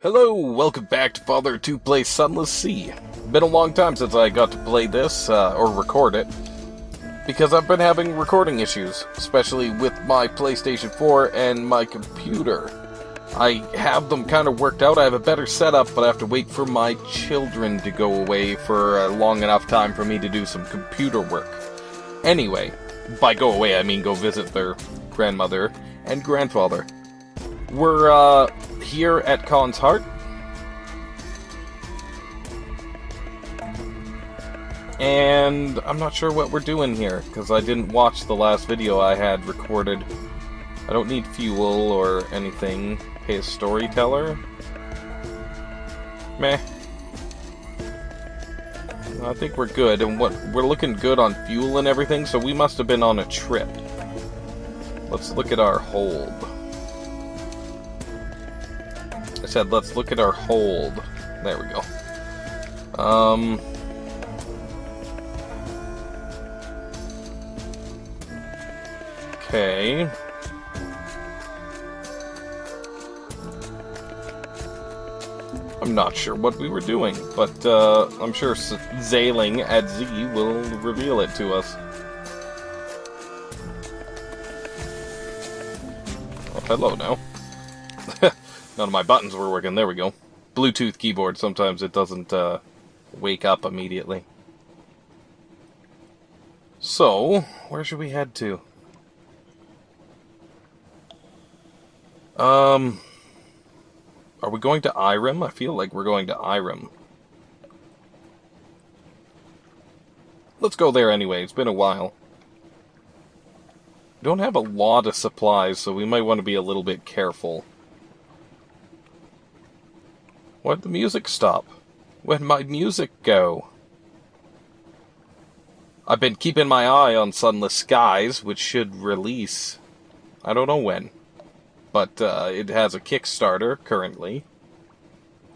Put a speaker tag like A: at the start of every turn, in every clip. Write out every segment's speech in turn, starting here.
A: Hello, welcome back to FatherofTwo plays Sunless Sea. Been a long time since I got to play this, or record it, because I've been having recording issues, especially with my PlayStation 4 and my computer. I have them kind of worked out, I have a better setup, but I have to wait for my children to go away for a long enough time for me to do some computer work. Anyway, by go away I mean go visit their grandmother and grandfather. We're, here at Khan's Heart. And I'm not sure what we're doing here, because I didn't watch the last video I had recorded. I don't need fuel or anything. Pay a storyteller? Meh. I think we're good, and we're looking good on fuel and everything, so we must have been on a trip. Let's look at our hold. I said, let's look at our hold. There we go. Okay. I'm not sure what we were doing, but I'm sure Zailing at Z will reveal it to us. Oh, hello now. None of my buttons were working. There we go. Bluetooth keyboard. Sometimes it doesn't wake up immediately. So, where should we head to? Are we going to Irem? I feel like we're going to Irem. Let's go there anyway. It's been a while. We don't have a lot of supplies, so we might want to be a little bit careful. Why'd the music stop? Where'd my music go? I've been keeping my eye on Sunless Skies, which should release, I don't know when, but it has a Kickstarter currently,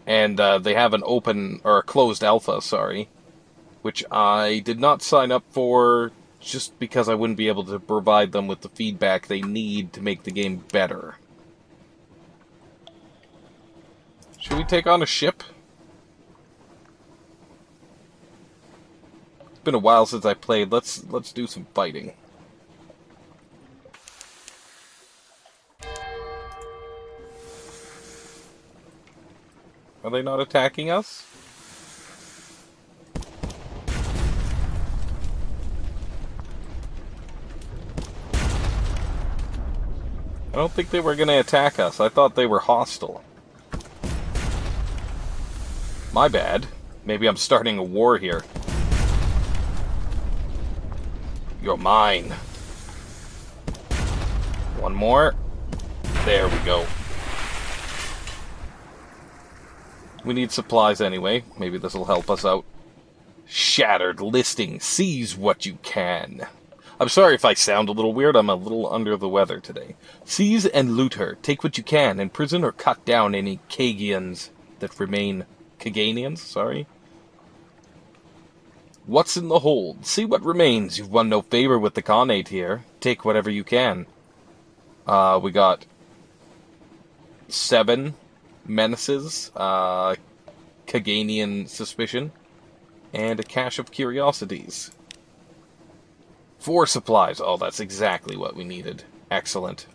A: and they have an open, or a closed alpha, sorry, which I did not sign up for just because I wouldn't be able to provide them with the feedback they need to make the game better. Should we take on a ship? It's been a while since I played. Let's do some fighting. Are they not attacking us? I don't think they were going to attack us. I thought they were hostile. My bad. Maybe I'm starting a war here. You're mine. One more. There we go. We need supplies anyway. Maybe this will help us out. Shattered listing. Seize what you can. I'm sorry if I sound a little weird. I'm a little under the weather today. Seize and loot her. Take what you can. Imprison or cut down any Kagians that remain. Kaganians, sorry. What's in the hold? See what remains. You've won no favor with the Khanate here. Take whatever you can. We got 7 menaces, Kaganian suspicion, and a cache of curiosities. 4 supplies. Oh, that's exactly what we needed. Excellent.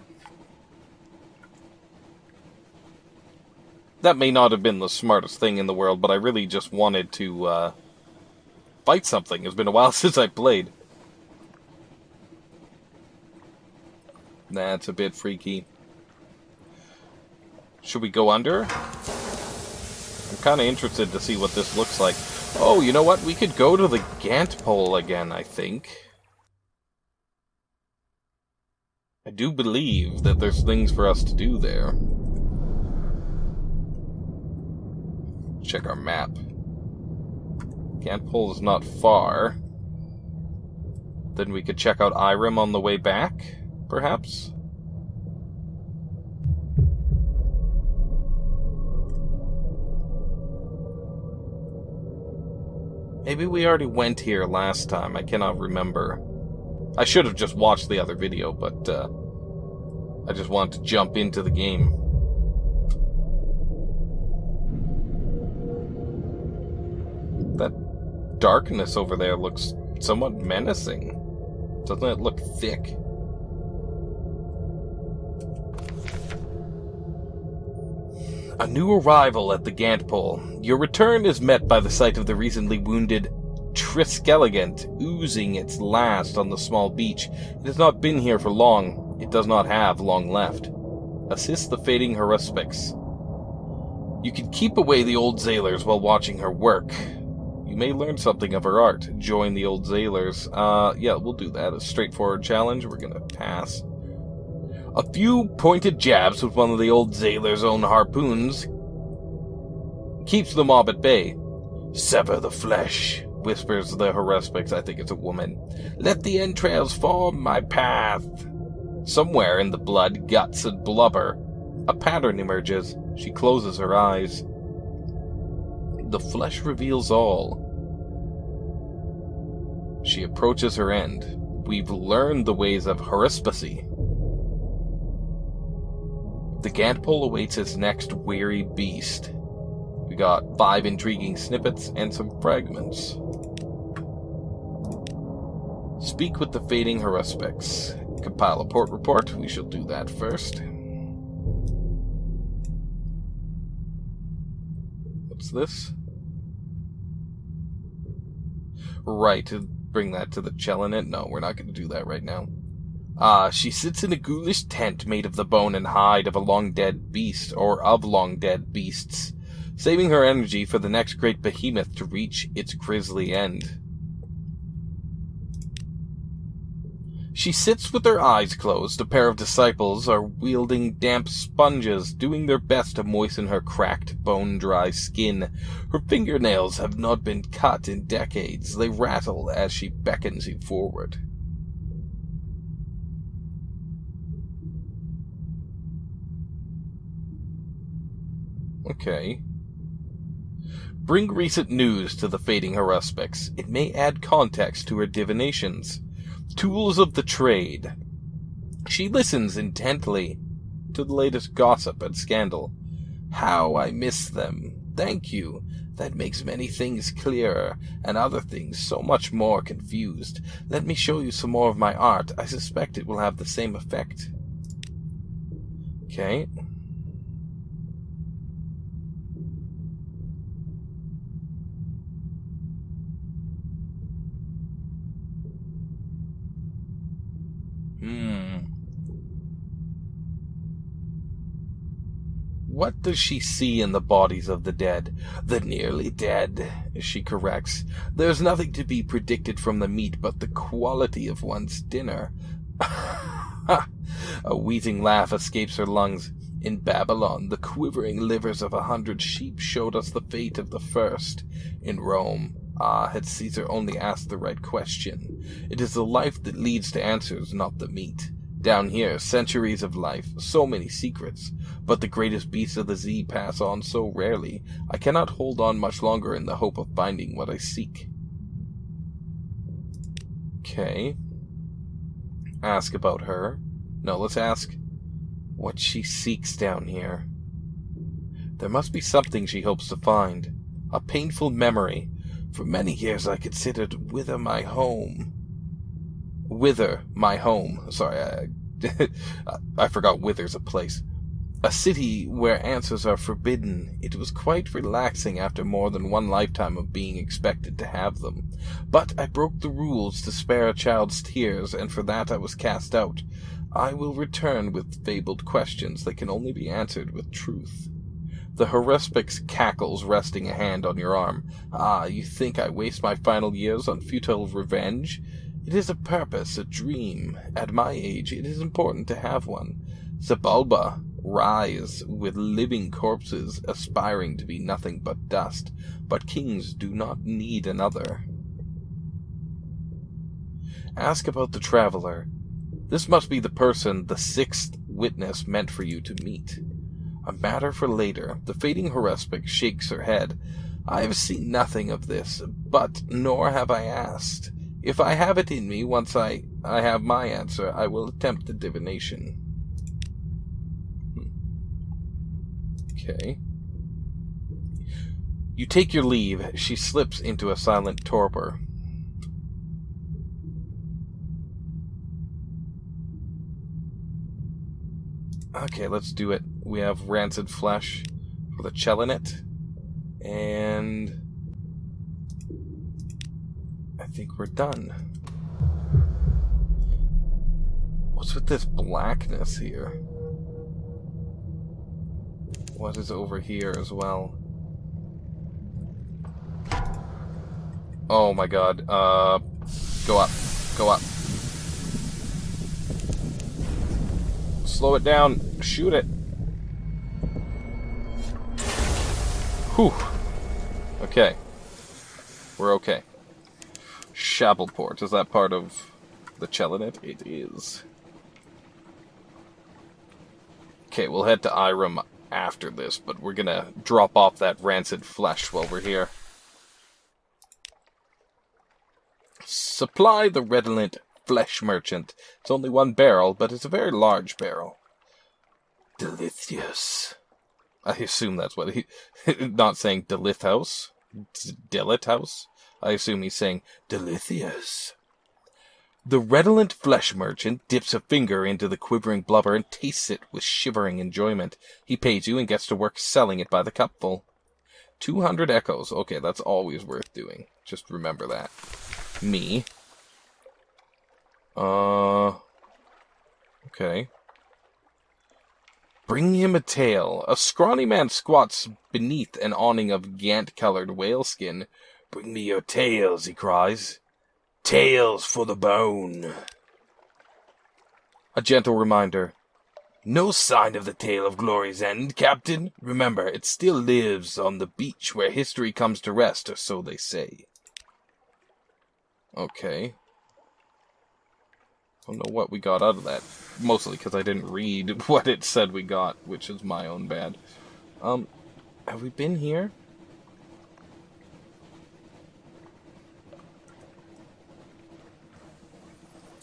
A: That may not have been the smartest thing in the world, but I really just wanted to fight something. It's been a while since I played. That's a bit freaky. Should we go under? I'm kind of interested to see what this looks like. Oh, you know what? We could go to the Gant pole again, I think. I do believe that there's things for us to do there. Check our map. Gantpole is not far. Then we could check out Irem on the way back, perhaps? Maybe we already went here last time, I cannot remember. I should have just watched the other video, but I just wanted to jump into the game. darkness over there looks somewhat menacing. Doesn't it look thick? A new arrival at the Gant Pole. Your return is met by the sight of the recently wounded Triskeliant oozing its last on the small beach. It has not been here for long. It does not have long left. Assist the fading Haruspics. You can keep away the old sailors while watching her work. You may learn something of her art. Join the old sailors. Yeah, we'll do that. A straightforward challenge. We're gonna pass. A few pointed jabs with one of the old sailor's own harpoons keeps the mob at bay. Sever the flesh, whispers the Haruspics. I think it's a woman. Let the entrails form my path. Somewhere in the blood, guts, and blubber, a pattern emerges. She closes her eyes. The flesh reveals all. She approaches her end. We've learned the ways of Haruspicy. The Gant Pole awaits its next weary beast. We got 5 intriguing snippets and some fragments. Speak with the fading Haruspics. Compile a port report. We shall do that first. What's this? Right, to bring that to the Chelinet? No, we're not going to do that right now. She sits in a ghoulish tent made of the bone and hide of a long-dead beast, or of long-dead beasts, saving her energy for the next great behemoth to reach its grisly end. She sits with her eyes closed. A pair of disciples are wielding damp sponges, doing their best to moisten her cracked, bone-dry skin. Her fingernails have not been cut in decades. They rattle as she beckons you forward. Okay. Bring recent news to the fading Haruspics. It may add context to her divinations. Tools of the trade. She listens intently to the latest gossip and scandal. How I miss them. Thank you. That makes many things clearer, and other things so much more confused. Let me show you some more of my art. I suspect it will have the same effect. Okay. What does she see in the bodies of the dead? The nearly dead, she corrects. There's nothing to be predicted from the meat but the quality of one's dinner. A wheezing laugh escapes her lungs. In Babylon, the quivering livers of 100 sheep showed us the fate of the first. In Rome, had Caesar only asked the right question. It is the life that leads to answers, not the meat. Down here, centuries of life, so many secrets, but the greatest beasts of the sea pass on so rarely. I cannot hold on much longer in the hope of finding what I seek. Okay. Ask about her. No, let's ask what she seeks down here. There must be something she hopes to find. A painful memory. For many years I considered whither my home. Sorry, I forgot Wither's a place. A city where answers are forbidden. It was quite relaxing after more than one lifetime of being expected to have them. But I broke the rules to spare a child's tears, and for that I was cast out. I will return with fabled questions that can only be answered with truth. The Haruspics cackles, resting a hand on your arm. You think I waste my final years on futile revenge? It is a purpose, a dream. At my age, it is important to have one. Zabalba rise with living corpses, aspiring to be nothing but dust. But kings do not need another. Ask about the traveler. This must be the person the sixth witness meant for you to meet. A matter for later. The fading Haruspic shakes her head. I have seen nothing of this, but nor have I asked. If I have it in me, once I have my answer, I will attempt the divination. Okay. You take your leave. She slips into a silent torpor. Okay, let's do it. We have rancid flesh for the chelinet. And I think we're done. What's with this blackness here? What is over here as well? Oh my god. Go up. Go up. Slow it down. Shoot it. Whew. Okay. We're okay. Shabelport. Is that part of the chelinet? It is. Okay, we'll head to Irem after this, but we're gonna drop off that rancid flesh while we're here. Supply the redolent flesh merchant. It's only 1 barrel, but it's a very large barrel. Delicious. I assume that's what he... not saying Delithhouse. Delithouse. I assume he's saying delicious. The redolent flesh merchant dips a finger into the quivering blubber and tastes it with shivering enjoyment. He pays you and gets to work selling it by the cupful. 200 echoes. Okay, that's always worth doing. Just remember that. Me. Okay. Bring him a tale. A scrawny man squats beneath an awning of gant-colored whaleskin. Bring me your tales, he cries. Tales for the bone. A gentle reminder. No sign of the tale of Glory's End, Captain. Remember, it still lives on the beach where history comes to rest, or so they say. Okay. I don't know what we got out of that. Mostly because I didn't read what it said we got, which is my own bad. Have we been here?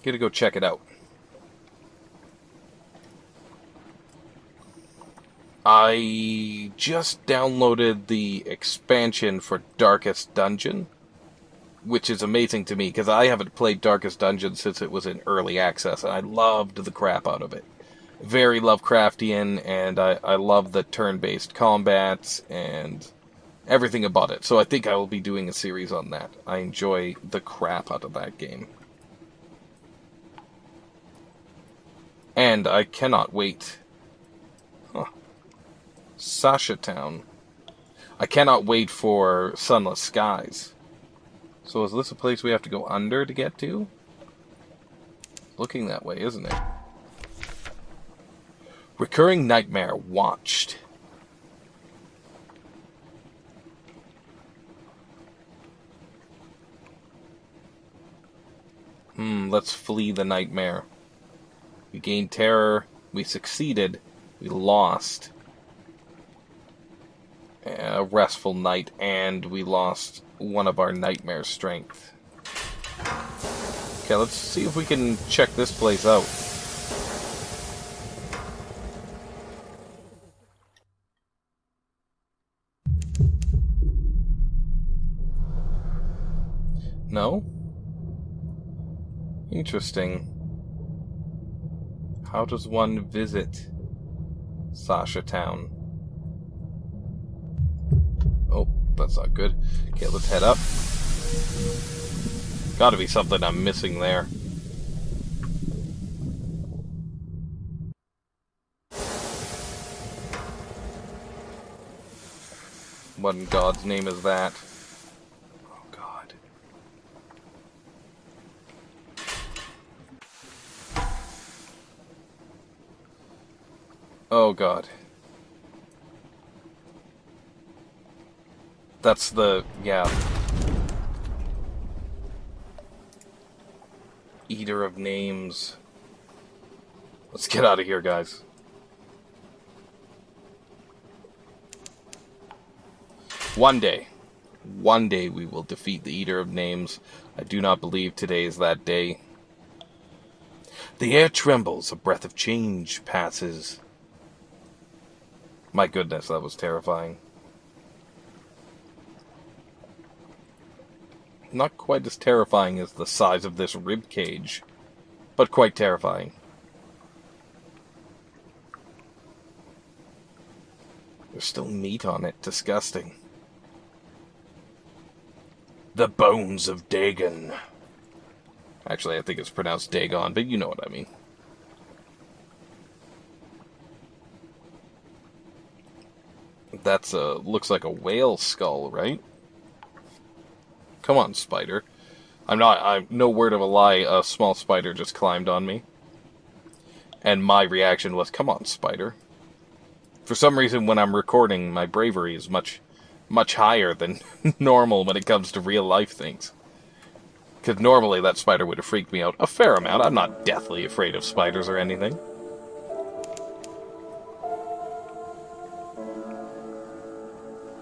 A: Gotta go check it out. I just downloaded the expansion for Darkest Dungeon, which is amazing to me, because I haven't played Darkest Dungeon since it was in early access, and I loved the crap out of it. Very Lovecraftian, and I love the turn-based combats, and everything about it. So I think I will be doing a series on that. I enjoy the crap out of that game. And I cannot wait. Huh. Sasha Town. I cannot wait for Sunless Skies. So is this a place we have to go under to get to? Looking that way, isn't it? Recurring nightmare watched. Let's flee the nightmare. We gained terror, we succeeded, we lost. A restful night, and we lost one of our nightmare strength. Okay, let's see if we can check this place out. No? Interesting. How does one visit Sasha Town? Oh, that's not good. Okay, let's head up. Gotta be something I'm missing there. What in God's name is that? Oh, God. Oh, God. That's the... yeah. Eater of names. Let's get out of here, guys. One day we will defeat the Eater of Names. I do not believe today is that day. The air trembles, a breath of change passes. My goodness, that was terrifying. Not quite as terrifying as the size of this rib cage, but quite terrifying. There's still meat on it. Disgusting. The bones of Dagon. Actually, I think it's pronounced Dagon, but you know what I mean. That's looks like a whale skull, right? Come on, spider. I'm no word of a lie, a small spider just climbed on me. And my reaction was, come on, spider. For some reason, when I'm recording, my bravery is much higher than normal when it comes to real-life things. Because normally that spider would have freaked me out a fair amount. I'm not deathly afraid of spiders or anything.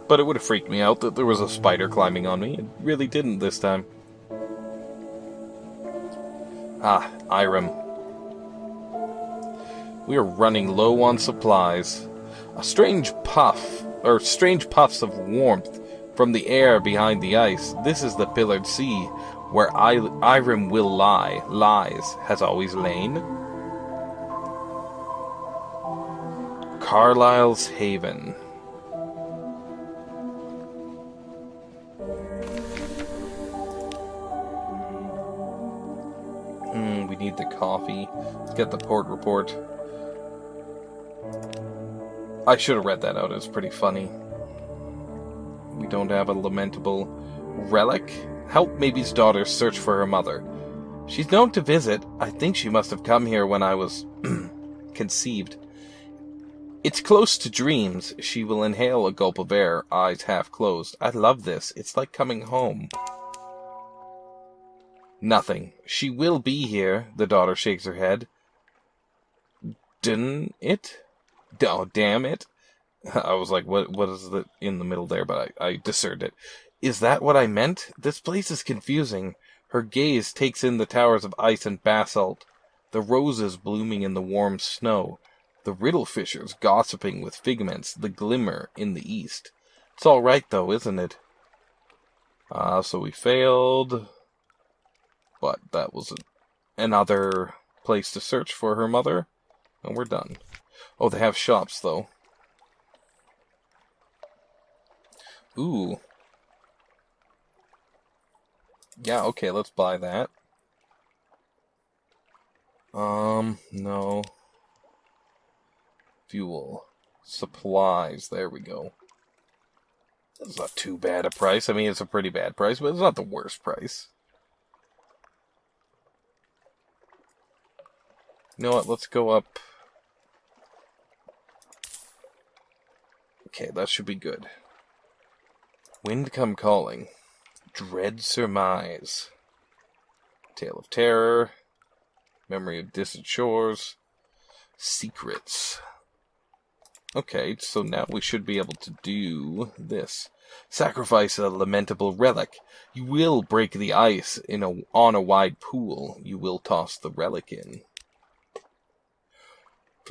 A: But it would have freaked me out that there was a spider climbing on me. It really didn't this time. Ah, Irem. We are running low on supplies. A strange puffs of warmth from the air behind the ice. This is the pillared sea, where Irem will lies, has always lain. Carlisle's Haven. We need the coffee. Let's get the port report. I should have read that out. It's pretty funny. We don't have a lamentable relic. Help Maybe's daughter search for her mother. She's known to visit. I think she must have come here when I was conceived. It's close to dreams. She will inhale a gulp of air, eyes half closed. I love this. It's like coming home. Nothing. She will be here. The daughter shakes her head. Didn't it? Oh, damn it. I was like, what is the in the middle there? But I discerned it. Is that what I meant? This place is confusing. Her gaze takes in the towers of ice and basalt, the roses blooming in the warm snow, the riddle fishers gossiping with figments, the glimmer in the east. It's all right, though, isn't it? So we failed. But that was another place to search for her mother. And we're done. Oh, they have shops, though. Ooh. Yeah, okay, let's buy that. No. Fuel. Supplies, there we go. That's not too bad a price. I mean, it's a pretty bad price, but it's not the worst price. You know what, let's go up. Okay, that should be good. Wind come calling. Dread surmise. Tale of terror. Memory of distant shores. Secrets. Okay, so now we should be able to do this. Sacrifice a lamentable relic. You will break the ice on a wide pool. You will toss the relic in.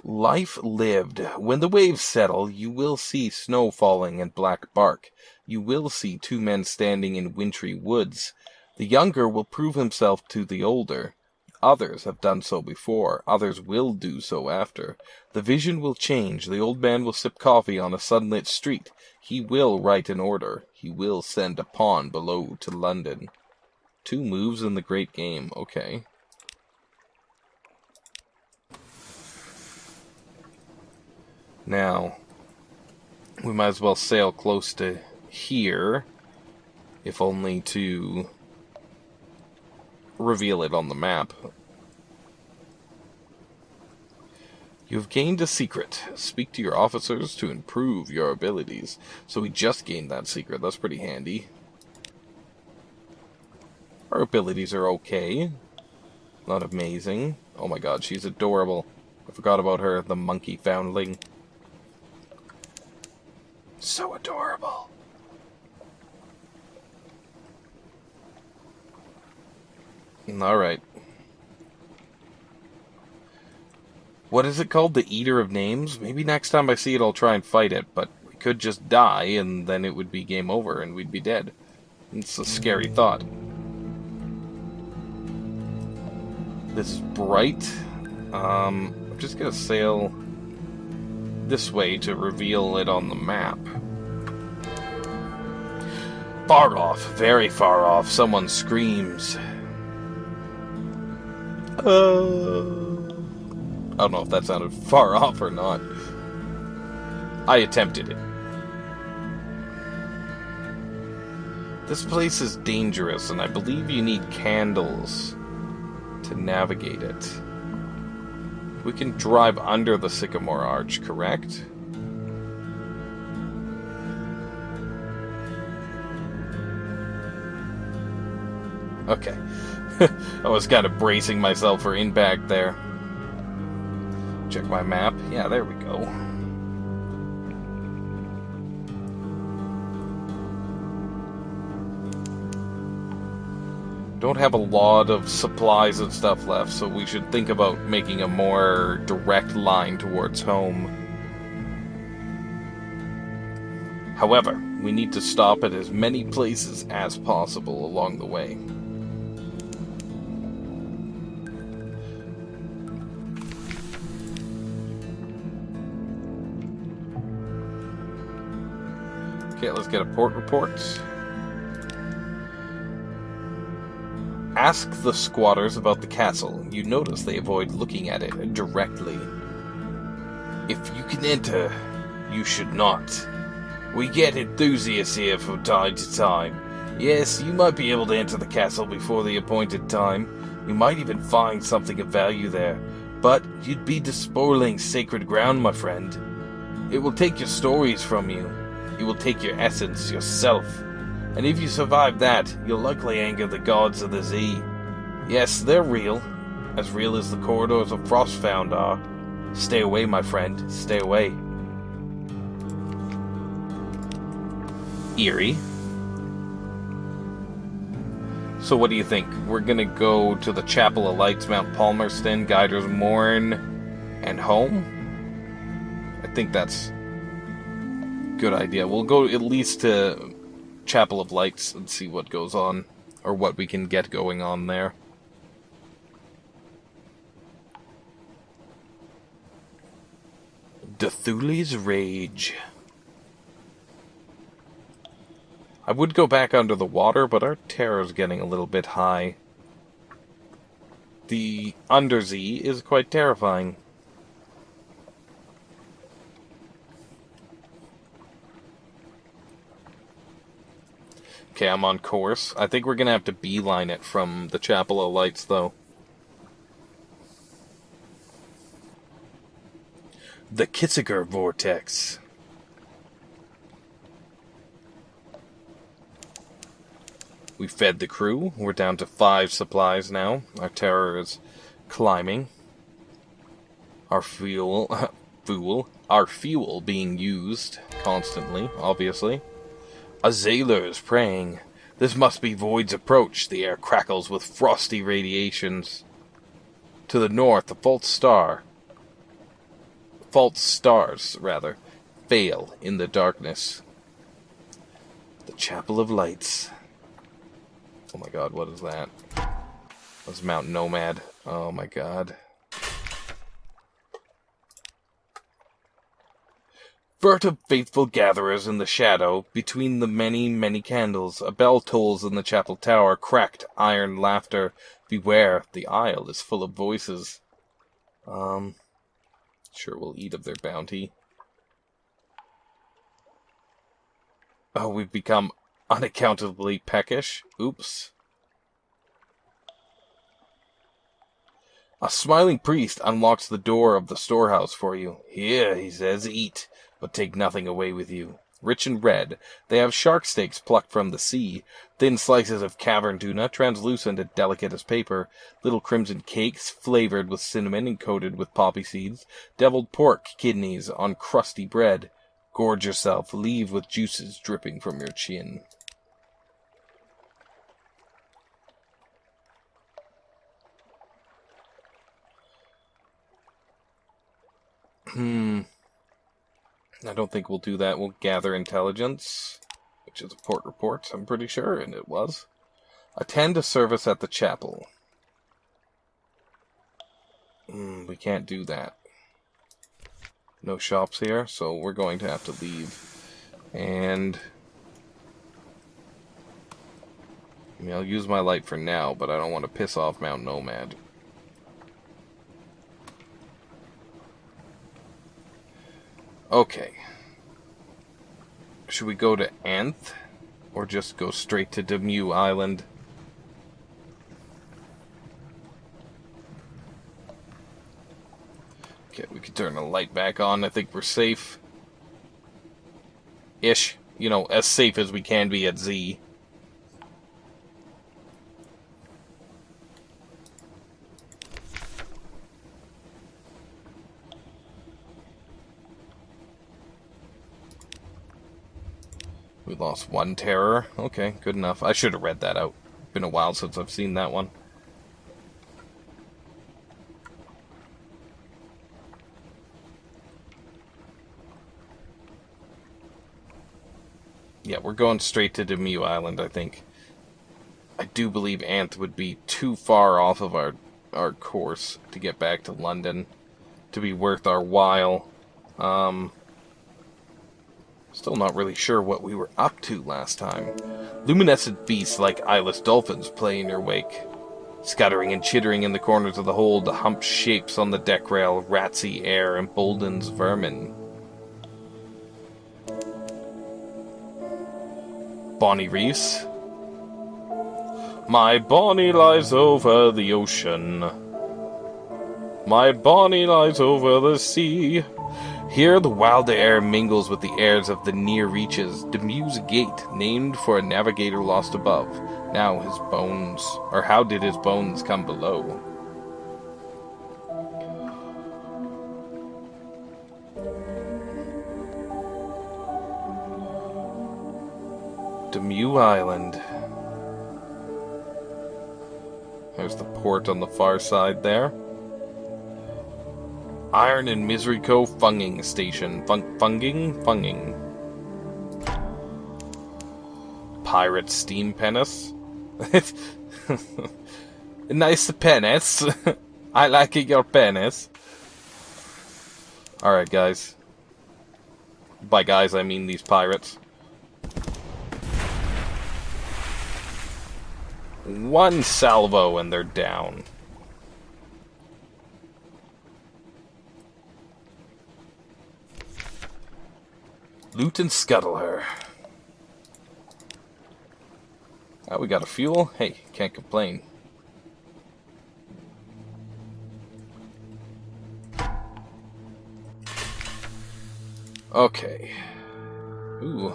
A: Life lived. When the waves settle, you will see snow falling and black bark. You will see two men standing in wintry woods. The younger will prove himself to the older. Others have done so before. Others will do so after. The vision will change. The old man will sip coffee on a sunlit street. He will write an order. He will send a pawn below to London. 2 moves in the great game. Okay. Now, we might as well sail close to here, if only to reveal it on the map. You have gained a secret. Speak to your officers to improve your abilities. So we just gained that secret. That's pretty handy. Our abilities are okay. Not amazing. Oh my god, she's adorable. I forgot about her, the monkey foundling. So adorable. Alright. What is it called? The Eater of Names? Maybe next time I see it I'll try and fight it, but we could just die and then it would be game over and we'd be dead. It's a scary thought. This is bright. I'm just gonna sail this way to reveal it on the map. Far off, very far off, someone screams. I don't know if that sounded far off or not. I attempted it. This place is dangerous, and I believe you need candles to navigate it. We can drive under the Sycamore Arch, correct? Okay. I was kind of bracing myself for impact there. Check my map. Yeah, there we go. Don't have a lot of supplies and stuff left, so we should think about making a more direct line towards home. However, we need to stop at as many places as possible along the way. Okay, let's get a port report. Ask the squatters about the castle. You notice they avoid looking at it directly. If you can enter, you should not. We get enthusiasts here from time to time. Yes, you might be able to enter the castle before the appointed time. You might even find something of value there. But you'd be despoiling sacred ground, my friend. It will take your stories from you. It will take your essence, yourself. And if you survive that, you'll likely anger the gods of the Zee. Yes, they're real. As real as the corridors of Frostfound are. Stay away, my friend. Stay away. Eerie. So what do you think? We're gonna go to the Chapel of Lights, Mount Palmerston, Guider's Mourn, and home? I think that's a good idea. We'll go at least to Chapel of Lights and see what goes on, or what we can get going on there. Cthulhu's Rage. I would go back under the water, but our terror's getting a little bit high. The Unterzee is quite terrifying. Okay, I'm on course. I think we're gonna have to beeline it from the Chapel of Lights, though. The Kissinger Vortex. We fed the crew. We're down to 5 supplies now. Our terror is climbing. Our fuel being used constantly, obviously. A Zailer is praying. This must be Void's approach. The air crackles with frosty radiations. To the north, the false stars, fail in the darkness. The Chapel of Lights. Oh my god, what is that? That's Mount Nomad. Oh my god. Furtive faithful gatherers in the shadow, between the many, many candles, a bell tolls in the chapel tower, cracked iron laughter. Beware, the aisle is full of voices. Sure, we'll eat of their bounty. Oh, we've become unaccountably peckish. Oops. A smiling priest unlocks the door of the storehouse for you. Here, he says, eat, but take nothing away with you. Rich and red, they have shark steaks plucked from the sea, thin slices of cavern tuna, translucent and delicate as paper, little crimson cakes flavored with cinnamon and coated with poppy seeds, deviled pork kidneys on crusty bread. Gorge yourself, leave with juices dripping from your chin. I don't think we'll do that. We'll gather intelligence, which is a port report, I'm pretty sure, and it was. Attend a service at the chapel. We can't do that. No shops here, so we're going to have to leave. And I mean, I'll use my light for now, but I don't want to piss off Mount Nomad. Okay. Should we go to Neath, or just go straight to Demew Island? Okay, we can turn the light back on. I think we're safe. Ish. You know, as safe as we can be at Z. We lost one terror. Okay, good enough. I should have read that out. Been a while since I've seen that one. Yeah, we're going straight to Demew Island, I think. I do believe Neath would be too far off of our course to get back to London to be worth our while. Still not really sure what we were up to last time. Luminescent beasts like eyeless dolphins play in your wake. Scuttering and chittering in the corners of the hold, the humped shapes on the deck rail, ratsy air emboldens vermin. Bonnie Reefs. My Bonnie lies over the ocean. My Bonnie lies over the sea. Here the wild air mingles with the airs of the near reaches. Demew's Gate, named for a navigator lost above. Now his bones, or how did his bones come below? Demew Island. There's the port on the far side there. Iron and Misery Cove Funging Station. Funging? Pirate Steam Penis. Nice penis. I like your penis. Alright, guys. By guys, I mean these pirates. One salvo and they're down. Loot and scuttle her. Oh, we got a fuel? Hey, can't complain. Okay. Ooh.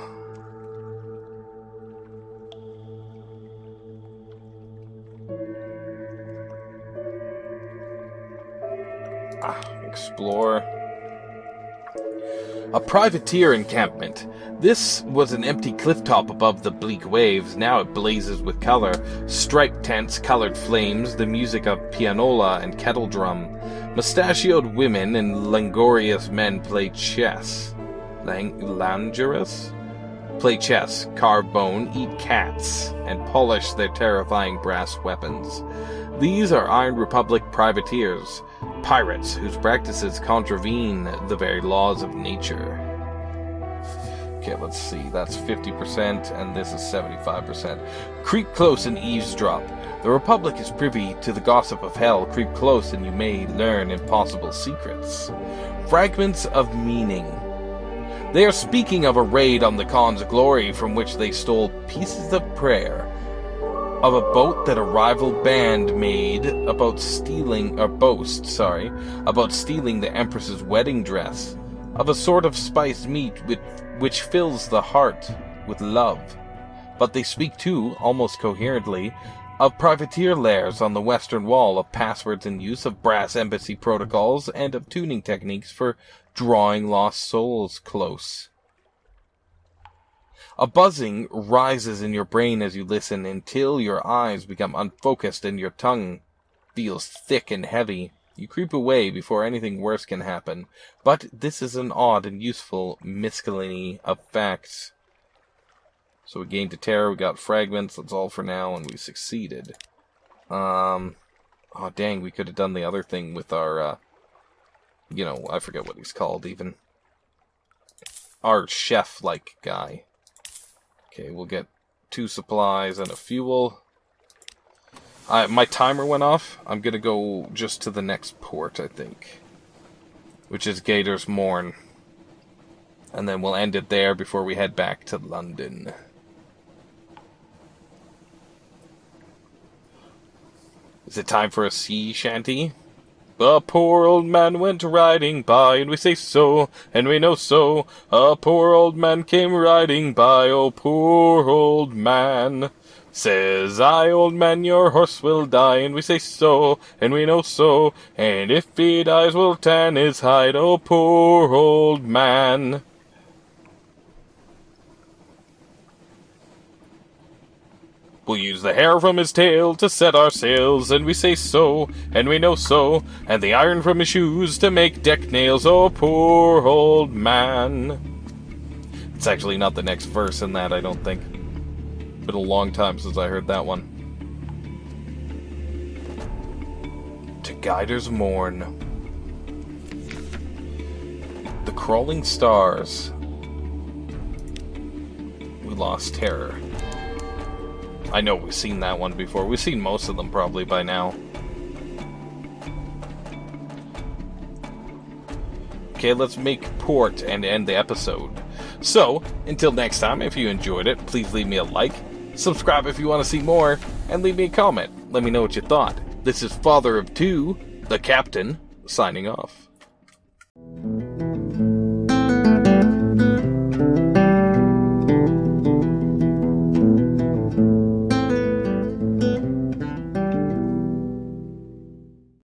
A: Explore. A privateer encampment. This was an empty clifftop above the bleak waves. Now it blazes with color. Striped tents, colored flames, the music of pianola and kettle drum. Mustachioed women and langorious men play chess. Langerous? Play chess, carve bone, eat cats, and polish their terrifying brass weapons. These are Iron Republic privateers. Pirates whose practices contravene the very laws of nature. Okay, let's see. That's 50%, and this is 75%. Creep close and eavesdrop. The Republic is privy to the gossip of hell. Creep close and you may learn impossible secrets. Fragments of meaning. They are speaking of a raid on the Khan's glory from which they stole pieces of prayer. Of a boat that a rival band made about stealing, or boast, sorry, about stealing the Empress's wedding dress. Of a sort of spiced meat which fills the heart with love. But they speak too, almost coherently, of privateer lairs on the western wall, of passwords in use, of brass embassy protocols, and of tuning techniques for drawing lost souls close. A buzzing rises in your brain as you listen until your eyes become unfocused and your tongue feels thick and heavy. You creep away before anything worse can happen. But this is an odd and useful miscellany of facts. So we gained a terror, we got fragments, that's all for now, and we succeeded. Oh, dang, we could have done the other thing with our, you know, I forget what he's called, even. Our chef-like guy. Okay, we'll get 2 supplies and a fuel. My timer went off. I'm gonna go just to the next port, I think. Which is Gator's Morn. And then we'll end it there before we head back to London. Is it time for a sea shanty? A poor old man went riding by, and we say so, and we know so. A poor old man came riding by, oh poor old man. Says I, old man, your horse will die, and we say so, and we know so. And if he dies, we'll tan his hide, oh poor old man. We'll use the hair from his tail to set our sails, and we say so, and we know so, and the iron from his shoes to make deck nails, oh poor old man. It's actually not the next verse in that, I don't think. Been a long time since I heard that one. To Gator's Morn. The crawling stars. We lost terror. I know we've seen that one before. We've seen most of them probably by now. Okay, let's make port and end the episode. So, until next time, if you enjoyed it, please leave me a like, subscribe if you want to see more, and leave me a comment. Let me know what you thought. This is FatherofTwo, the Captain, signing off.